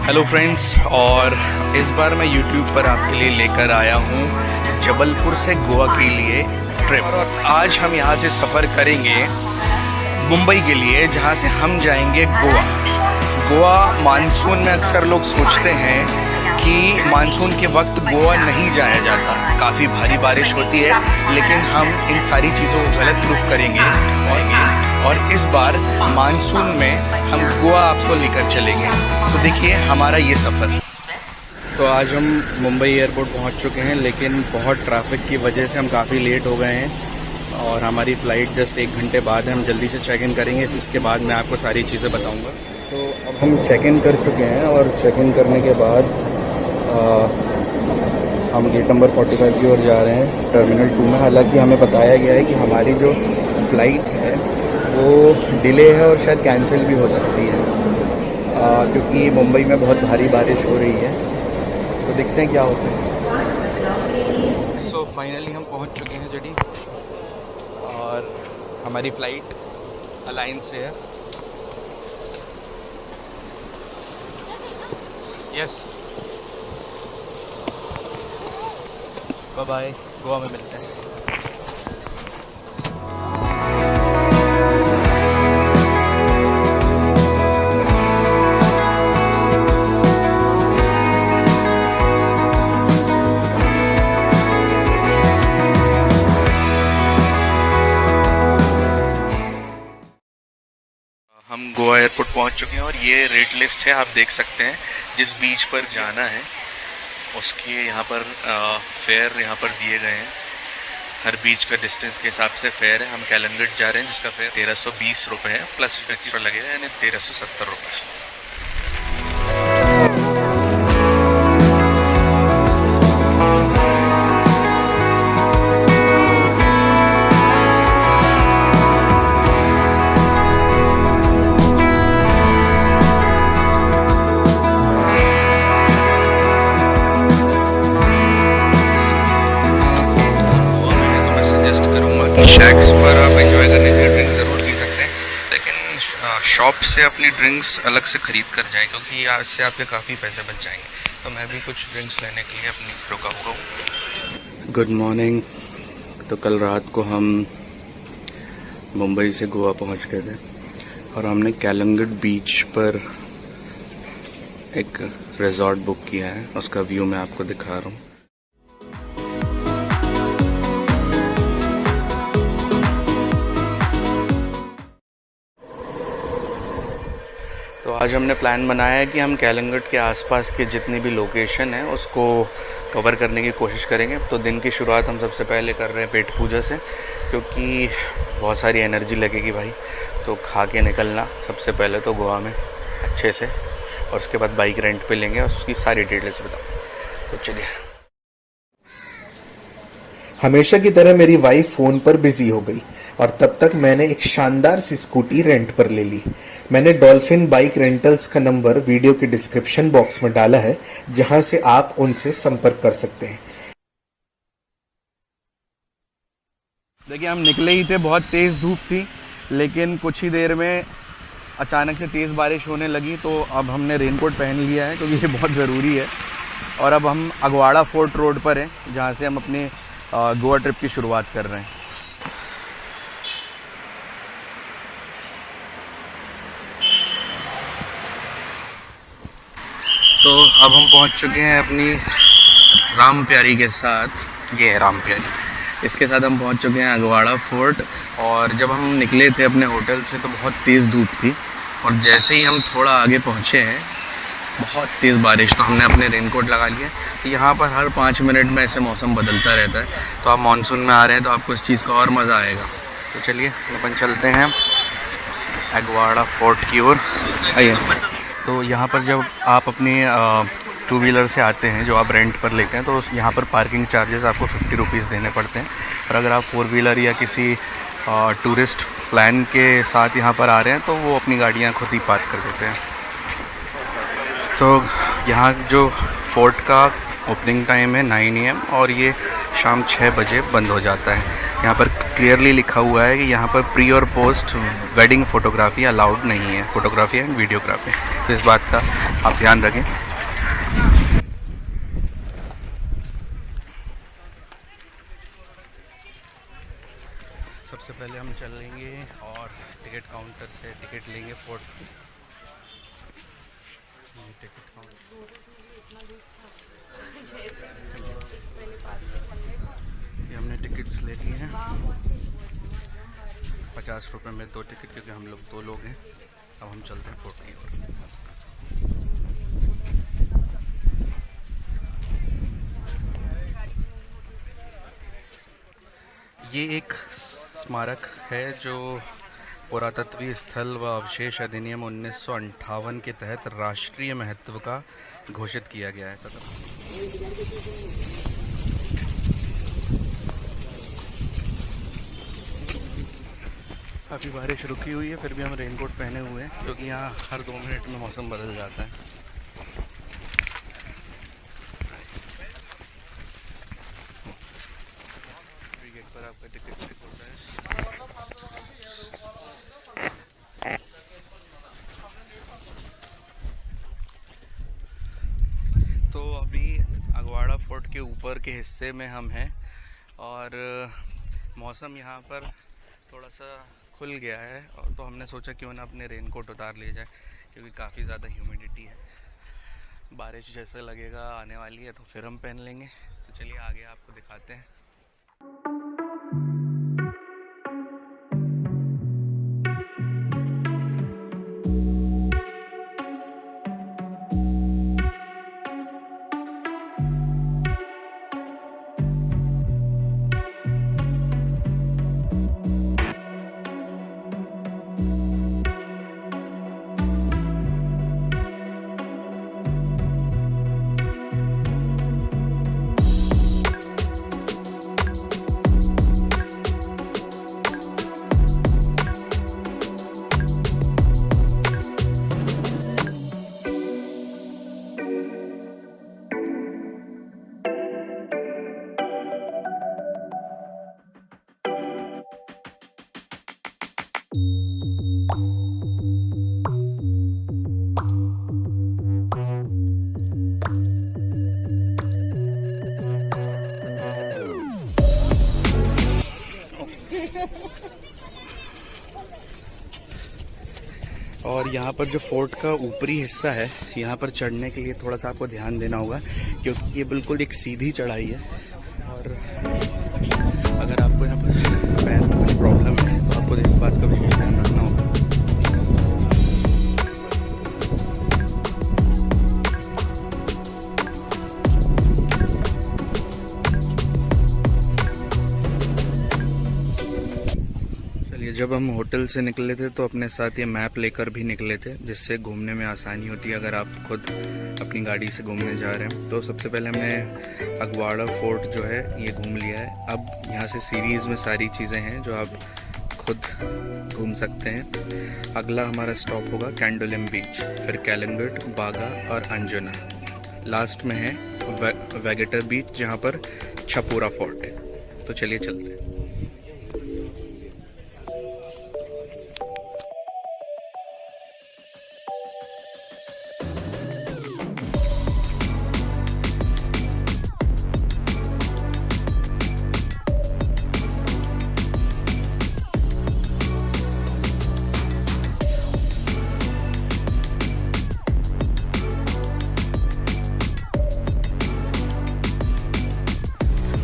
Hello friends, और इस बार मैं YouTube पर आपके लिए लेकर आया हूँ जबलपुर से गोवा के लिए ट्रिप। और आज हम यहाँ से सफ़र करेंगे मुंबई के लिए, जहाँ से हम जाएंगे गोवा। गोवा मानसून में अक्सर लोग सोचते हैं कि मानसून के वक्त गोवा नहीं जाया जाता, काफ़ी भारी बारिश होती है, लेकिन हम इन सारी चीज़ों को गलत प्रूफ करेंगे और इस बार मानसून में हम गोवा आपको लेकर चलेंगे। तो देखिए हमारा ये सफ़र। तो आज हम मुंबई एयरपोर्ट पहुंच चुके हैं, लेकिन बहुत ट्रैफिक की वजह से हम काफ़ी लेट हो गए हैं और हमारी फ़्लाइट जस्ट 1 घंटे बाद है। हम जल्दी से चेक इन करेंगे, इसके बाद मैं आपको सारी चीज़ें बताऊंगा। तो अब हम चेक इन कर चुके हैं और चेक इन करने के बाद हम गेट नंबर 45 की ओर जा रहे हैं, टर्मिनल 2 में। हालांकि हमें बताया गया है कि हमारी जो फ़्लाइट है वो डिले है और शायद कैंसिल भी हो सकती है, क्योंकि मुंबई में बहुत भारी बारिश हो रही है। तो देखते हैं क्या होता है। सो फाइनली हम पहुंच चुके हैं जड़ी, और हमारी फ़्लाइट अलायंस से है। यस, बाय बाय, गोवा में मिलते हैं। हम गोवा एयरपोर्ट पहुंच चुके हैं और ये रेट लिस्ट है, आप देख सकते हैं। जिस बीच पर जाना है उसके यहाँ पर फेयर यहाँ पर दिए गए हैं। हर बीच का डिस्टेंस के हिसाब से फेयर है। हम कैलनगट जा रहे हैं, जिसका फेयर 1320 रुपये है, प्लस एक्स्ट्रा लगेगा, यानी 1370 रुपये। शैक्स पर आप एंजॉय करने के लिए ड्रिंक्स ज़रूर पी सकते हैं, लेकिन शॉप से अपनी ड्रिंक्स अलग से ख़रीद कर जाएं, क्योंकि इससे आपके काफ़ी पैसे बच जाएंगे। तो मैं भी कुछ ड्रिंक्स लेने के लिए अपनी रुका हुआ हूँ। Good morning. तो कल रात को हम मुंबई से गोवा पहुँच गए थे और हमने कैलनगट बीच पर एक रिजॉर्ट बुक किया है। उसका व्यू मैं आपको दिखा रहा हूँ। तो आज हमने प्लान बनाया है कि हम कैलनगट के आसपास के जितनी भी लोकेशन है उसको कवर करने की कोशिश करेंगे। तो दिन की शुरुआत हम सबसे पहले कर रहे हैं पेट पूजा से, क्योंकि बहुत सारी एनर्जी लगेगी भाई। तो खा के निकलना सबसे पहले तो गोवा में अच्छे से, और उसके बाद बाइक रेंट पे लेंगे और उसकी सारी डिटेल्स बताओ। तो चलिए। हमेशा की तरह मेरी वाइफ फोन पर बिजी हो गई और तब तक मैंने एक शानदार सी स्कूटी रेंट पर ले ली। मैंने डॉल्फिन बाइक रेंटल्स का नंबर वीडियो के डिस्क्रिप्शन बॉक्स में डाला है, जहां से आप उनसे संपर्क कर सकते हैं। देखिए, हम निकले ही थे, बहुत तेज़ धूप थी, लेकिन कुछ ही देर में अचानक से तेज़ बारिश होने लगी। तो अब हमने रेनकोट पहन लिया है, क्योंकि ये बहुत ज़रूरी है। और अब हम अगवाड़ा फोर्ट रोड पर हैं, जहाँ से हम अपने गोवा ट्रिप की शुरुआत कर रहे हैं। तो अब हम पहुंच चुके हैं अपनी राम प्यारी के साथ। ये है राम प्यारी, इसके साथ हम पहुंच चुके हैं अगवाड़ा फोर्ट। और जब हम निकले थे अपने होटल से तो बहुत तेज़ धूप थी, और जैसे ही हम थोड़ा आगे पहुंचे हैं बहुत तेज़ बारिश। तो हमने अपने रेनकोट लगा लिया। यहाँ पर हर 5 मिनट में ऐसे मौसम बदलता रहता है, तो आप मानसून में आ रहे हैं तो आपको इस चीज़ का और मज़ा आएगा। तो चलिए अपन चलते हैं अगवाड़ा फोर्ट की ओर। आइए। तो यहाँ पर जब आप अपनी 2 व्हीलर से आते हैं, जो आप रेंट पर लेते हैं, तो यहाँ पर पार्किंग चार्जेस आपको 50 रुपीज़ देने पड़ते हैं। और अगर आप 4 व्हीलर या किसी टूरिस्ट प्लान के साथ यहाँ पर आ रहे हैं तो वो अपनी गाड़ियाँ खुद ही पार्क कर देते हैं। तो यहाँ जो फोर्ट का ओपनिंग टाइम है 9 AM, और ये शाम 6 बजे बंद हो जाता है। यहाँ पर क्लियरली लिखा हुआ है कि यहाँ पर प्री और पोस्ट वेडिंग फ़ोटोग्राफी अलाउड नहीं है, फ़ोटोग्राफी एंड वीडियोग्राफी। तो इस बात का आप ध्यान रखें। सबसे पहले हम चलेंगे और टिकट काउंटर से टिकट लेंगे फोर्ट। टिकट काउंटर ये हमने टिकट्स ले लिए हैं 50 रुपये में 2 टिकट, क्योंकि हम लोग 2 लोग हैं। अब हम चलते हैं फोर्ट की ओर। ये एक स्मारक है जो पुरातत्वीय स्थल व अवशेष अधिनियम 1958 के तहत राष्ट्रीय महत्व का घोषित किया गया है। काफ़ी बारिश रुकी हुई है, फिर भी हम रेनकोट पहने हुए हैं, क्योंकि यहाँ हर 2 मिनट में मौसम बदल जाता है। गेट पर आपका टिकट चेक होता है। तो अभी अगवाड़ा फोर्ट के ऊपर के हिस्से में हम हैं और मौसम यहाँ पर थोड़ा सा खुल गया है, और तो हमने सोचा क्यों ना अपने रेनकोट उतार ले जाए, क्योंकि काफ़ी ज़्यादा ह्यूमिडिटी है। बारिश जैसे लगेगा आने वाली है तो फिर हम पहन लेंगे। तो चलिए आगे आपको दिखाते हैं। और यहाँ पर जो फोर्ट का ऊपरी हिस्सा है, यहाँ पर चढ़ने के लिए थोड़ा सा आपको ध्यान देना होगा, क्योंकि ये बिल्कुल एक सीधी चढ़ाई है। और अगर आपको यहाँ पर पैर में कुछ प्रॉब्लम है तो आपको इस बात का विशेष ध्यान रखना होगा। जब हम होटल से निकले थे तो अपने साथ ये मैप लेकर भी निकले थे, जिससे घूमने में आसानी होती है अगर आप खुद अपनी गाड़ी से घूमने जा रहे हैं। तो सबसे पहले हमने अगवाड़ा फोर्ट जो है ये घूम लिया है। अब यहाँ से सीरीज़ में सारी चीज़ें हैं जो आप खुद घूम सकते हैं। अगला हमारा स्टॉप होगा कैंडोलिम बीच, फिर कैलंगट, बागा और अंजुना। लास्ट में है वेगेटर बीच, जहाँ पर छपूरा फोर्ट है। तो चलिए चलते हैं।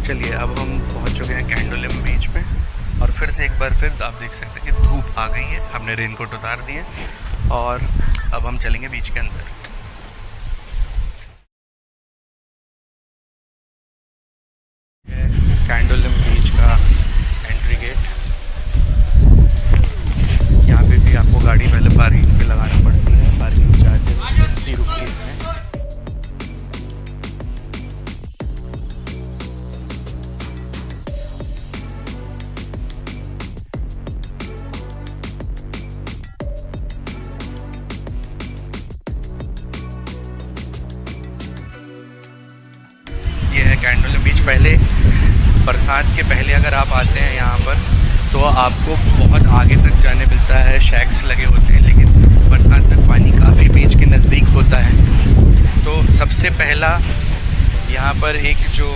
चलिए अब हम पहुंच चुके हैं कैंडोलिम बीच पे, और फिर से एक बार फिर आप देख सकते हैं कि धूप आ गई है। हमने रेनकोट उतार दिए और अब हम चलेंगे बीच के अंदर। कैंडोलिम बीच का एंट्री गेट। यहाँ पे भी आपको गाड़ी पहले पार्किंग पे लगाना पड़ती है। पार्किंग चार्जेस 50 रुपीज़ हैं। ये है कैंडोलिम बीच। पहले बरसात के पहले अगर आप आते हैं यहाँ पर तो आपको बहुत आगे तक जाने मिलता है, शैक्स लगे होते हैं, लेकिन बरसात में पानी काफ़ी बीच के नज़दीक होता है। तो सबसे पहला यहाँ पर एक जो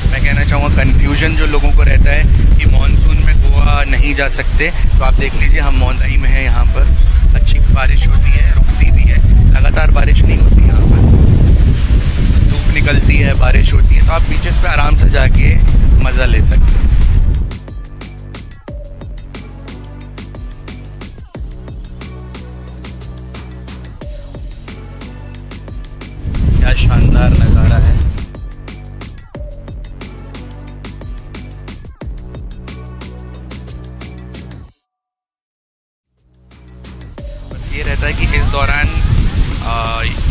मैं कहना चाहूँगा कन्फ्यूज़न जो लोगों को रहता है कि मानसून में गोवा नहीं जा सकते, तो आप देख लीजिए हम मानसून में हैं। यहाँ पर अच्छी बारिश होती है, रुकती भी है, लगातार बारिश नहीं होती। यहाँ पर धूप निकलती है, बारिश होती है, तो आप बीचेस पे आराम से जाके मज़ा ले सकते हैं। क्या शानदार नज़ारा है। ये रहता है कि इस दौरान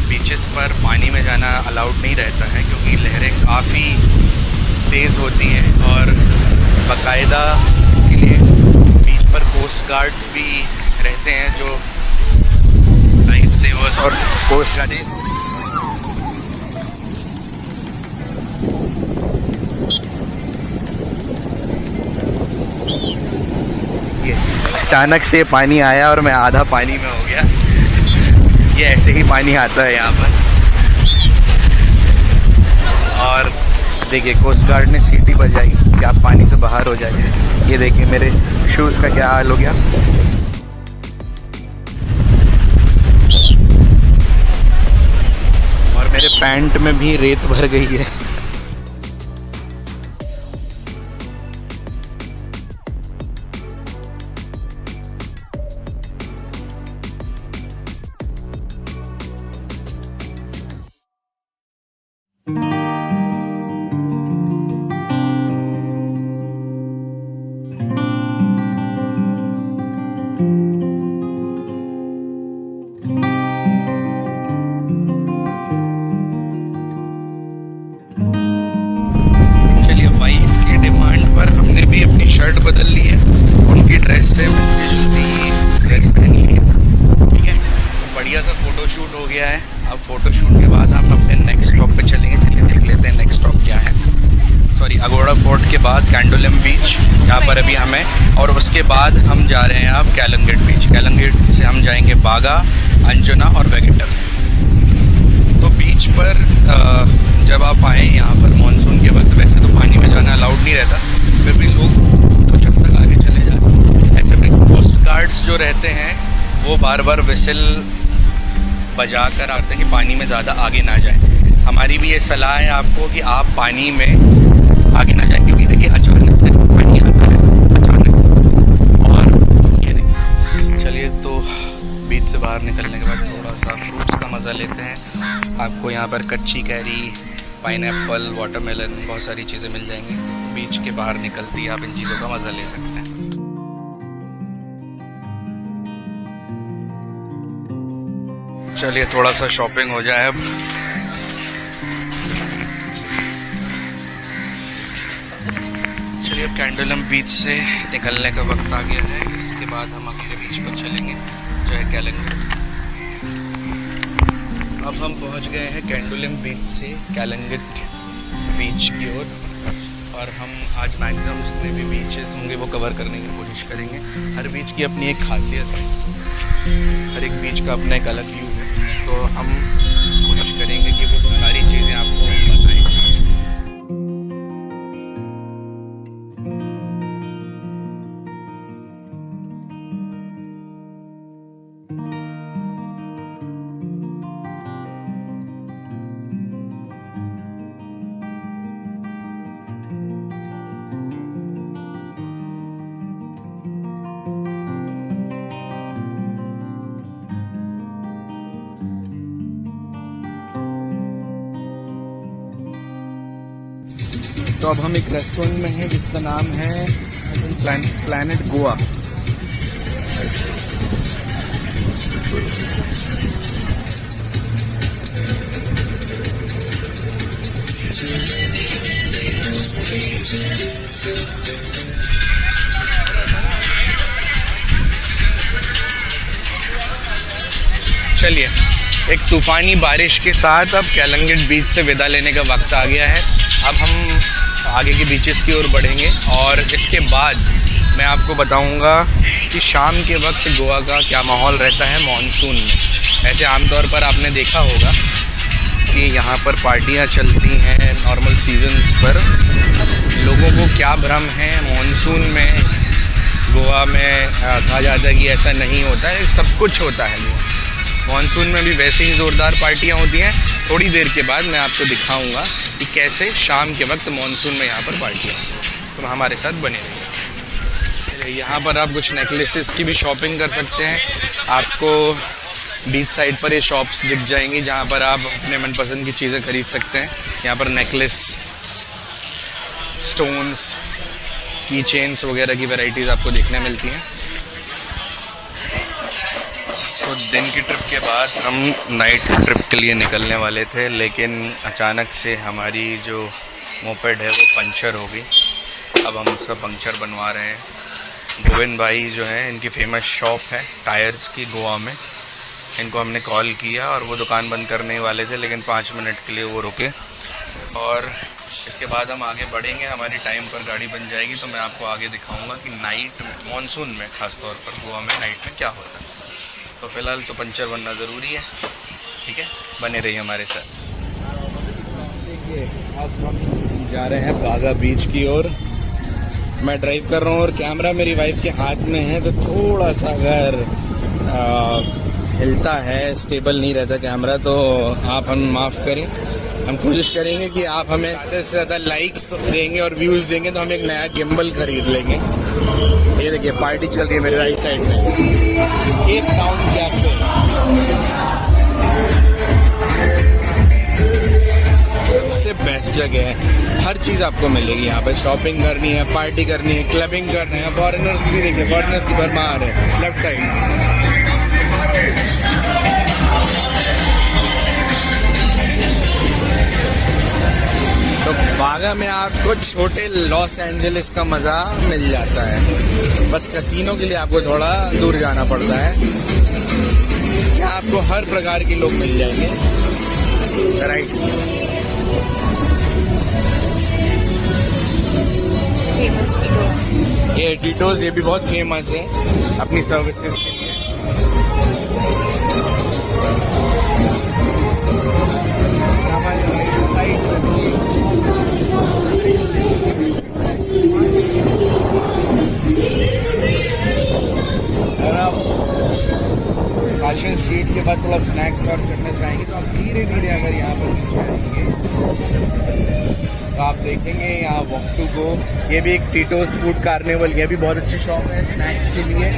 बीचेस पर पानी में जाना अलाउड नहीं रहता है, क्योंकि लहरें काफ़ी तेज़ होती हैं और बाकायदा के लिए बीच पर कोस्ट गार्ड्स भी रहते हैं, जो लाइफ सेवर्स और कोस्ट गार्ड। अचानक से पानी आया और मैं आधा पानी में हो गया। ये ऐसे ही पानी आता है यहाँ पर। और देखिए कोस्ट गार्ड ने सीटी बजाई कि आप पानी से बाहर हो जाइए। ये देखिए मेरे शूज़ का क्या हाल हो गया। और मेरे पैंट में भी रेत भर गई है। शर्ट बदल ली है, उनकी ड्रेस से मिलती जुलती ड्रेस पहनी है। ठीक है, बढ़िया सा फ़ोटो शूट हो गया है। अब फ़ोटो शूट के बाद हम अपने नेक्स्ट स्टॉप पे चलेंगे। चलिए देख लेते हैं नेक्स्ट स्टॉप क्या है। सॉरी, अगोड़ा फोर्ट के बाद कैंडोलिम बीच, यहाँ पर अभी हमें, और उसके बाद हम जा रहे हैं अब कैलंगेट बीच। कैलंगेट से हम जाएंगे बागा, अंजुना और वेगेटर। तो बीच पर जब आप आएँ यहाँ पर मानसून के वक्त, वैसे तो पानी में जाना अलाउड नहीं रहता, फिर भी लोग कुछ हद तक आगे चले जाते हैं। ऐसे में कोस्ट गार्ड्स जो रहते हैं वो बार बार विसिल बजा कर आते हैं कि पानी में ज़्यादा आगे ना जाए। हमारी भी ये सलाह है आपको कि आप पानी में आगे ना जाए, क्योंकि देखिए अचानक से पानी आता है, अचानक। और ये देखिए, चलिए तो बीच से बाहर निकलने के बाद थोड़ा सा फ्रूट्स का मज़ा लेते हैं। आपको यहाँ पर कच्ची कैरी, पाइनएप्पल, वाटरमेलन, बहुत सारी चीज़ें मिल जाएंगी। बीच के बाहर निकलती है, आप इन चीज़ों का मज़ा ले सकते हैं। चलिए थोड़ा सा शॉपिंग हो जाए अब। चलिए अब कैंडोलिम बीच से निकलने का वक्त आ गया है। इसके बाद हम अगले बीच पर चलेंगे जो है कैलंगेट। अब हम पहुंच गए हैं कैंडोलिम बीच से कैलंगेट बीच की ओर, और हम आज मैक्सिमम जितने भी बीचेस होंगे वो कवर करने की कोशिश करेंगे। हर बीच की अपनी एक खासियत है, हर एक बीच का अपना एक अलग व्यू है, तो हम कोशिश करेंगे कि वो सारी चीज़ें आपको बताएं। तो अब हम एक रेस्टोरेंट में हैं जिसका नाम है प्लैनेट गोवा। चलिए, एक तूफ़ानी बारिश के साथ अब कैलंगेट बीच से विदा लेने का वक्त आ गया है। अब हम आगे के बीचेस की ओर बढ़ेंगे और इसके बाद मैं आपको बताऊंगा कि शाम के वक्त गोवा का क्या माहौल रहता है मॉनसून में। ऐसे आमतौर पर आपने देखा होगा कि यहाँ पर पार्टियाँ चलती हैं नॉर्मल सीजन्स पर। लोगों को क्या भ्रम है मॉनसून में गोवा में कहा जाता है कि ऐसा नहीं होता है, सब कुछ होता है। मॉनसून में भी वैसे ही ज़ोरदार पार्टियाँ होती हैं। थोड़ी देर के बाद मैं आपको दिखाऊंगा कि कैसे शाम के वक्त मॉनसून में यहाँ पर पार्टियाँ, तो हमारे साथ बने रहिए। यहाँ पर आप कुछ नेकलेसेस की भी शॉपिंग कर सकते हैं। आपको बीच साइड पर ये शॉप्स दिख जाएंगी जहाँ पर आप अपने मनपसंद की चीज़ें खरीद सकते हैं। यहाँ पर नेकलेस, स्टोन्स, की चेन्स वगैरह की वैरायटीज़ आपको देखने मिलती हैं। तो दिन की ट्रिप के बाद हम नाइट ट्रिप के लिए निकलने वाले थे, लेकिन अचानक से हमारी जो मोपेड है वो पंचर हो गई। अब हम उसका पंक्चर बनवा रहे हैं। गोविंद भाई जो हैं, इनकी फेमस शॉप है टायर्स की गोवा में, इनको हमने कॉल किया और वो दुकान बंद करने वाले थे, लेकिन 5 मिनट के लिए वो रुके। और इसके बाद हम आगे बढ़ेंगे, हमारी टाइम पर गाड़ी बन जाएगी तो मैं आपको आगे दिखाऊंगा कि नाइट में, मॉनसून में ख़ास तौर पर गोवा में नाइट में क्या होता है। तो फ़िलहाल तो पंचर बनना ज़रूरी है, ठीक है, बने रहिए हमारे साथ। अब हम जा रहे हैं बागा बीच की ओर। मैं ड्राइव कर रहा हूँ और कैमरा मेरी वाइफ के हाथ में है, तो थोड़ा सा अगर हिलता है, स्टेबल नहीं रहता कैमरा, तो आप हम माफ़ करें। हम कोशिश करेंगे कि आप हमें ज़्यादा से ज़्यादा लाइक्स देंगे और व्यूज़ देंगे तो हम एक नया गिम्बल खरीद लेंगे। ये देखिए पार्टी चल रही है मेरे राइट साइड में, केप टाउन कैफे। सबसे बेस्ट जगह है, हर चीज़ आपको मिलेगी यहाँ पे। शॉपिंग करनी है, पार्टी करनी है, क्लबिंग करनी है। फॉरेनर्स भी देखिए, फॉरेनर्स की भरमार है लेफ्ट साइड। तो बागा में आपको छोटे लॉस एंजलिस का मज़ा मिल जाता है, बस कैसीनो के लिए आपको थोड़ा दूर जाना पड़ता है। यहाँ आपको हर प्रकार के लोग मिल जाएंगे, राइट। ये टीटोस, ये भी बहुत फेमस है अपनी सर्विसेज के लिए। और आप फैशन स्ट्रीट के बाद थोड़ा स्नैक्स और करना चाहेंगे तो आप धीरे धीरे अगर यहाँ पर जाएंगे तो आप देखेंगे यहाँ वॉक टू गो, ये भी एक टीटोस फूड कार्निवल, ये भी बहुत अच्छी शॉप है स्नैक्स के लिए।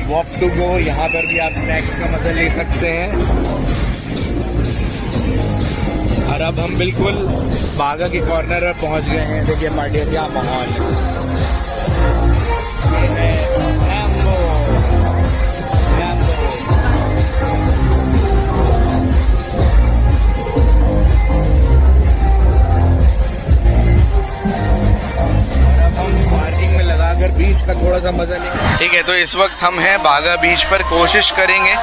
वॉक टू गो, यहाँ पर भी आप स्नैक्स का मजा ले सकते हैं। और अब हम बिल्कुल बागा के कॉर्नर पर पहुँच गए हैं। देखिए पार्टी का क्या माहौल है। बीच का थोड़ा सा मजा लेंगे, ठीक है। तो इस वक्त हम हैं बागा बीच पर। कोशिश करेंगे,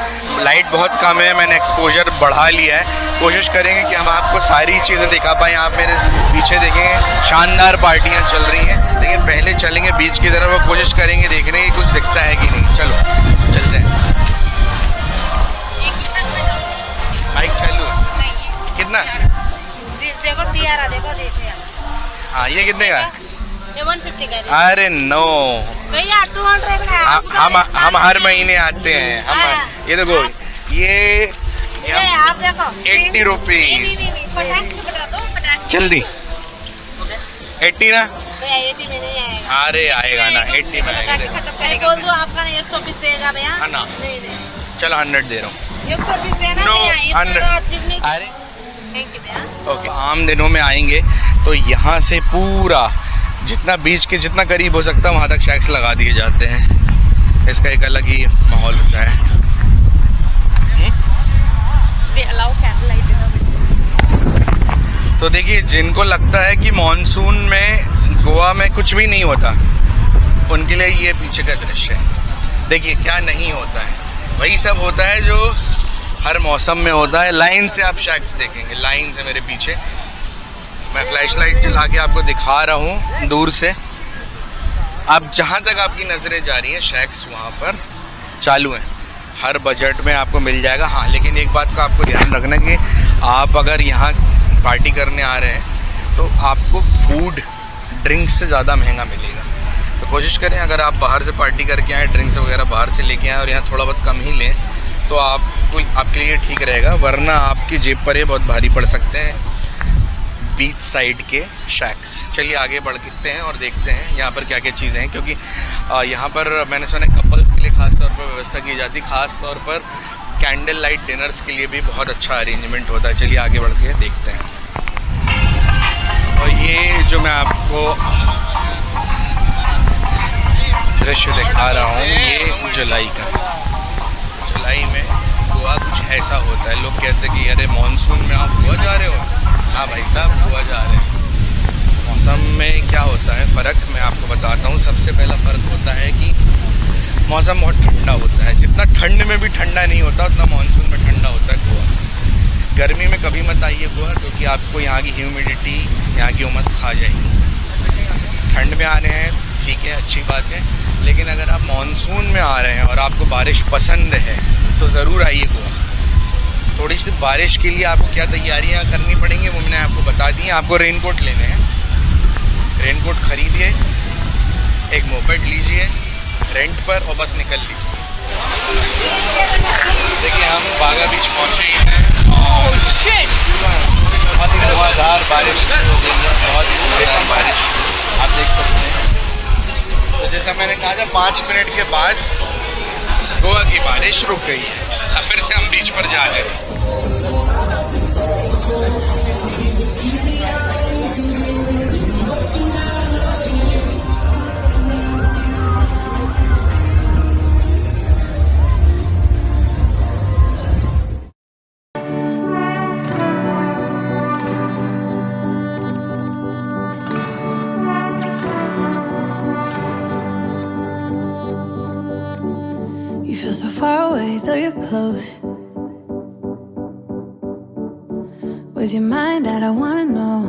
लाइट बहुत कम है, मैंने एक्सपोजर बढ़ा लिया है, कोशिश करेंगे कि हम आपको सारी चीज़ें दिखा पाएँ। आप मेरे पीछे देखेंगे शानदार पार्टियाँ चल रही हैं, लेकिन पहले चलेंगे बीच की तरफ और कोशिश करेंगे देखने की कुछ दिखता है कि नहीं। चलो चलते हैं। बाइक चालू है कितना? हाँ, ये कितने का? 150 का। अरे नो भैया 200 का। हम हर महीने आते हैं। हम ये देखो, ये आप देखो 80 रुपीज। जल्दी 80 ना? भैया 80 में नहीं आएगा। अरे आएगा ना, 80 में आएगा। मैं बोल दूं आपका ना 120 देगा भैया। हाँ ना, नहीं चलो 100 दे रहा हूँ। 120 देना नो, भैया। 100। अरे थैंक यू भैया। ओके, आम दिनों में आएंगे तो यहाँ से पूरा जितना बीच के जितना करीब हो सकता है वहाँ तक शैक्स लगा दिए जाते हैं। इसका एक अलग ही माहौल होता है। तो देखिए, जिनको लगता है कि मॉनसून में गोवा में कुछ भी नहीं होता, उनके लिए ये पीछे का दृश्य है। देखिए क्या नहीं होता है, वही सब होता है जो हर मौसम में होता है। लाइन से आप शैक्स देखेंगे, लाइन से मेरे पीछे। मैं फ्लैश लाइट जला के आपको दिखा रहा हूँ दूर से। आप जहाँ तक आपकी नज़रें जा रही हैं शैक्स वहाँ पर चालू हैं, हर बजट में आपको मिल जाएगा। हाँ, लेकिन एक बात का आपको ध्यान रखना कि आप अगर यहाँ पार्टी करने आ रहे हैं तो आपको फूड ड्रिंक्स से ज़्यादा महंगा मिलेगा। तो कोशिश करें अगर आप बाहर से पार्टी करके आएँ, ड्रिंक्स वगैरह बाहर से लेके आएँ और यहाँ थोड़ा बहुत कम ही लें तो आपके लिए ठीक रहेगा, वरना आपकी जेब पर ये बहुत भारी पड़ सकते हैं बीच साइड के शैक्स। चलिए आगे बढ़ते हैं और देखते हैं यहाँ पर क्या क्या चीज़ें हैं, क्योंकि यहाँ पर मैंने सुना कपल्स के लिए ख़ास तौर पर व्यवस्था की जाती है, ख़ास तौर पर कैंडल लाइट डिनर्स के लिए भी बहुत अच्छा अरेंजमेंट होता है। चलिए आगे बढ़ के देखते हैं। और ये जो मैं आपको दृश्य दिखा रहा हूँ ये जुलाई का। जुलाई में गोवा कुछ ऐसा होता है, लोग कहते हैं कि अरे मानसून में आप गोवा जा रहे हो। हाँ भाई साहब, गोवा जा रहे हैं। मौसम में क्या होता है फ़र्क, मैं आपको बताता हूँ। सबसे पहला फ़र्क होता है कि मौसम बहुत ठंडा होता है। जितना ठंड में भी ठंडा नहीं होता उतना मानसून में ठंडा होता है गोवा। गर्मी में कभी मत आइए गोवा, क्योंकि आपको यहाँ की ह्यूमिडिटी, यहाँ की उमस खा जाएगी। ठंड में आ रहे हैं ठीक है, अच्छी बात है, लेकिन अगर आप मानसून में आ रहे हैं और आपको बारिश पसंद है तो ज़रूर आइए गोवा। थोड़ी सी बारिश के लिए आपको क्या तैयारियां करनी पड़ेंगी वो मैंने आपको बता दी हैं। आपको रेनकोट लेने हैं, रेनकोट खरीदिए, एक मोपेड लीजिए रेंट पर और बस निकल लीजिए। देखिए हम बागा बीच पहुँचे ही हैं और बहुत ही धुआंधार बारिश हो गई है, बहुत ही धुआंधार बारिश आप देख सकते हैं। तो जैसा मैंने कहा था 5 मिनट के बाद गोवा की बारिश रुक गई है। अब फिर से हम बीच पर जा रहे हैं। You feel so far away, though you're close. With your mind that I wanna know.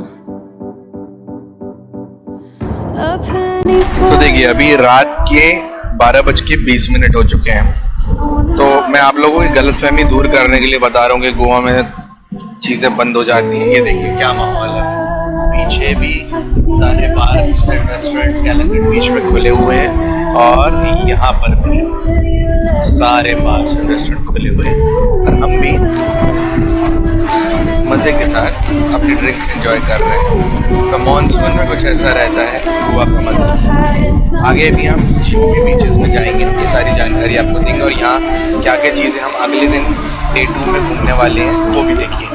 A penny for तो देखिए अभी रात के 12:20 हो चुके हैं। तो मैं आप लोगों की गलतफहमी दूर करने के लिए बता रहा हूँ कि गोवा में चीज़ें बंद हो जाती हैं। ये देखिए क्या माहौल है, पीछे भी सारे बार रेस्टोरेंट कैलकट बीच में खुले हुए हैं और यहाँ पर भी सारे बार रेस्टोरेंट खुले हुए हैं और हम भी मज़े के साथ अपनी ड्रिंक्स एंजॉय कर रहे हैं। तो मानसून में कुछ ऐसा रहता है गोवा का मज़ा। आगे भी हम बीचेस में जाएंगे, ये सारी जानकारी आपको देंगे और यहाँ क्या क्या चीज़ें हम अगले दिन डे 2 में घूमने वाले हैं वो भी देखिए।